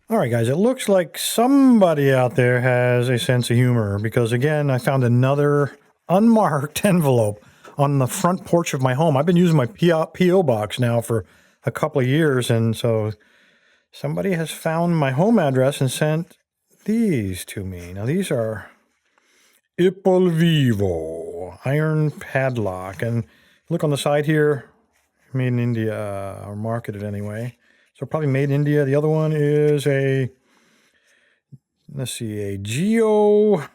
All right, guys, it looks like somebody out there has a sense of humor because, again, I found another unmarked envelope on the front porch of my home. I've been using my P.O. box now for a couple of years, and so somebody has found my home address and sent these to me. Now, these are Ipol Vivo iron padlock, and look on the side here, made in India, or marketed anyway. So probably made in India. The other one is a Gio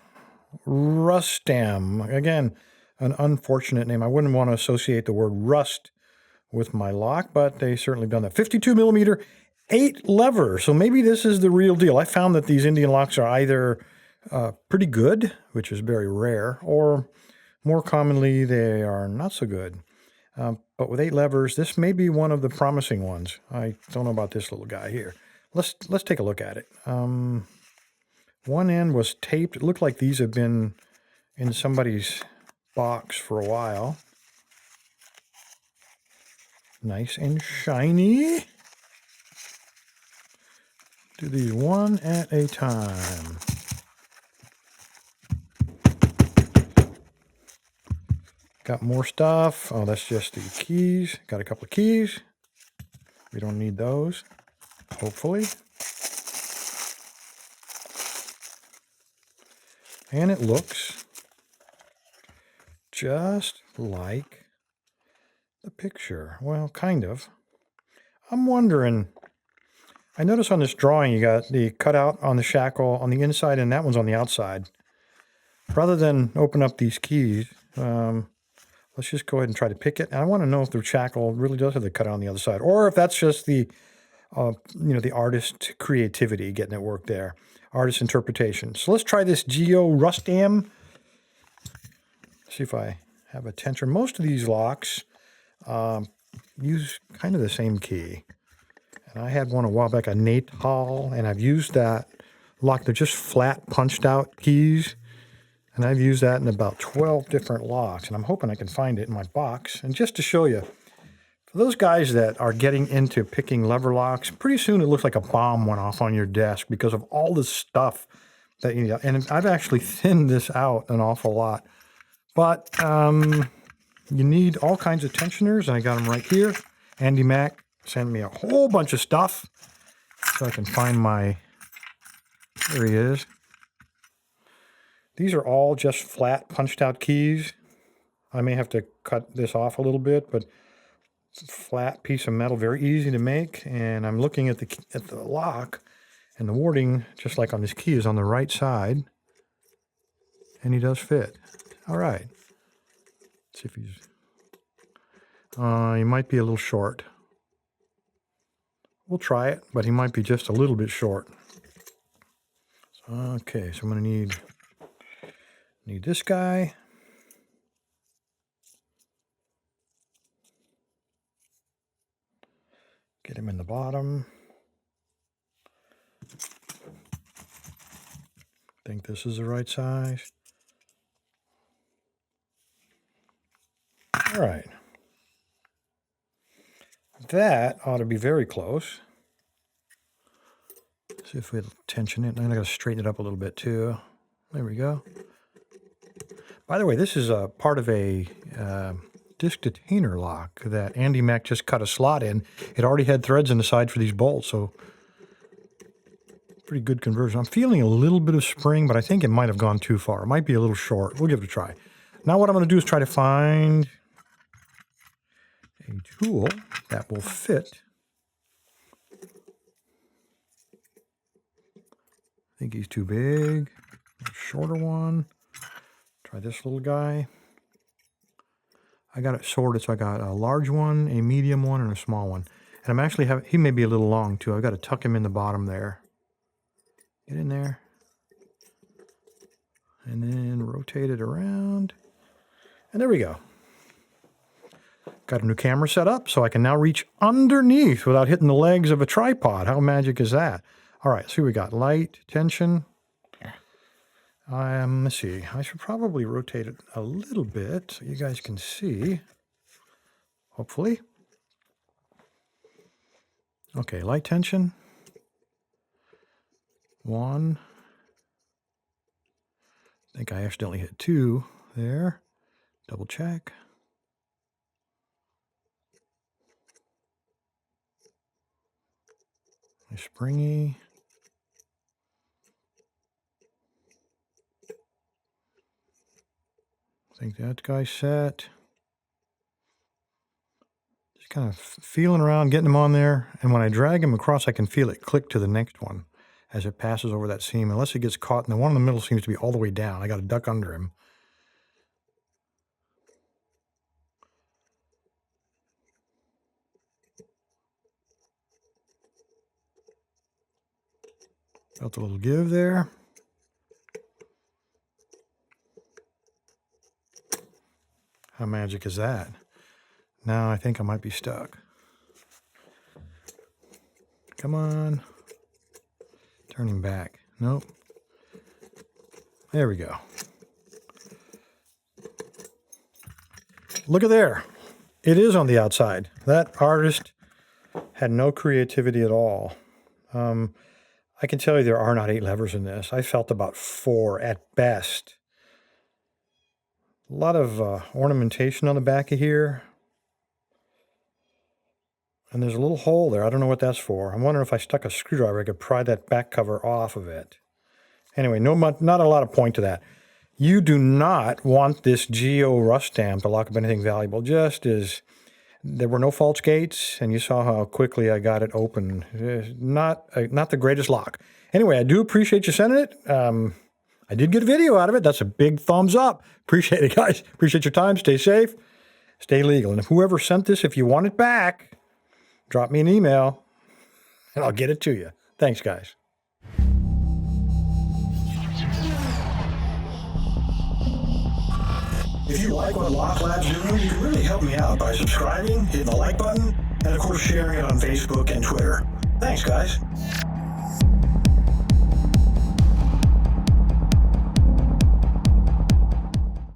Rustam. Again, an unfortunate name. I wouldn't want to associate the word rust with my lock, but they certainly done that. 52 millimeter, 8 levers. So maybe this is the real deal. I found that these Indian locks are either pretty good, which is very rare, or more commonly, they are not so good. But with 8 levers, this may be one of the promising ones. I don't know about this little guy here. Let's take a look at it. One end was taped. It looked like these have been in somebody's box for a while. Nice and shiny. Do these one at a time. Got more stuff. Oh, that's just the keys. Got a couple of keys. We don't need those, hopefully. And it looks just like the picture. Well, kind of. I'm wondering, I notice on this drawing you got the cutout on the shackle on the inside and that one's on the outside. Rather than open up these keys, let's just go ahead and try to pick it. And I want to know if the shackle really does have the cutout on the other side, or if that's just the, the artist creativity getting it work there, artist interpretation. So let's try this Gio Rustam. See if I have a tension. Most of these locks use kind of the same key. And I had one a while back, a Natal, and I've used that lock. They're just flat punched out keys. And I've used that in about 12 different locks. And I'm hoping I can find it in my box. And just to show you, for those guys that are getting into picking lever locks, pretty soon it looks like a bomb went off on your desk because of all the stuff that you need. And I've actually thinned this out an awful lot. But you need all kinds of tensioners, and I got them right here. Andy Mack sent me a whole bunch of stuff so I can find my, there he is. These are all just flat punched out keys. I may have to cut this off a little bit, but it's a flat piece of metal, very easy to make. And I'm looking at the lock, and the warding, just like on this key, is on the right side. And he does fit. All right. Let's see if he's... he might be a little short. We'll try it, but he might be just a little bit short. Okay, so I'm going to need this guy. Get him in the bottom. Think this is the right size. All right. That ought to be very close. See if we'll tension it. And I got to straighten it up a little bit too. There we go. By the way, this is a part of a disc detainer lock that Andy Mack just cut a slot in. It already had threads in the side for these bolts, so pretty good conversion. I'm feeling a little bit of spring, but I think it might have gone too far. It might be a little short. We'll give it a try. Now what I'm going to do is try to find a tool that will fit. I think he's too big. A shorter one. Try this little guy. I got it sorted, so I got a large one, a medium one, and a small one. And I'm actually he may be a little long too. I've got to tuck him in the bottom there. Get in there. And then rotate it around. And there we go. Got a new camera set up, so I can now reach underneath without hitting the legs of a tripod. How magic is that? All right, so we got light, tension. Let's see. I should probably rotate it a little bit so you guys can see. Hopefully. Okay, light tension. 1. I think I accidentally hit 2 there. Double check. Nice springy. I think that guy's set. Just kind of feeling around, getting them on there. And when I drag him across, I can feel it click to the next one as it passes over that seam. Unless it gets caught, and the one in the middle seems to be all the way down. I got to duck under him. Felt a little give there. How magic is that? Now I think I might be stuck. Come on. Turning back. Nope. There we go. Look at there. It is on the outside. That artist had no creativity at all. I can tell you there are not 8 levers in this. I felt about 4 at best. A lot of ornamentation on the back of here. And there's a little hole there. I don't know what that's for. I'm wondering if I stuck a screwdriver, I could pry that back cover off of it. Anyway, not a lot of point to that. You do not want this Gio Rustam to lock up anything valuable. Just as there were no false gates, and you saw how quickly I got it open. Not the greatest lock. Anyway, I do appreciate you sending it. I did get a video out of it. That's a big thumbs up. Appreciate it, guys. Appreciate your time. Stay safe. Stay legal. And if whoever sent this, if you want it back, drop me an email, and I'll get it to you. Thanks, guys. If you like what LockLab's doing, you can really help me out by subscribing, hitting the like button, and of course sharing it on Facebook and Twitter. Thanks, guys.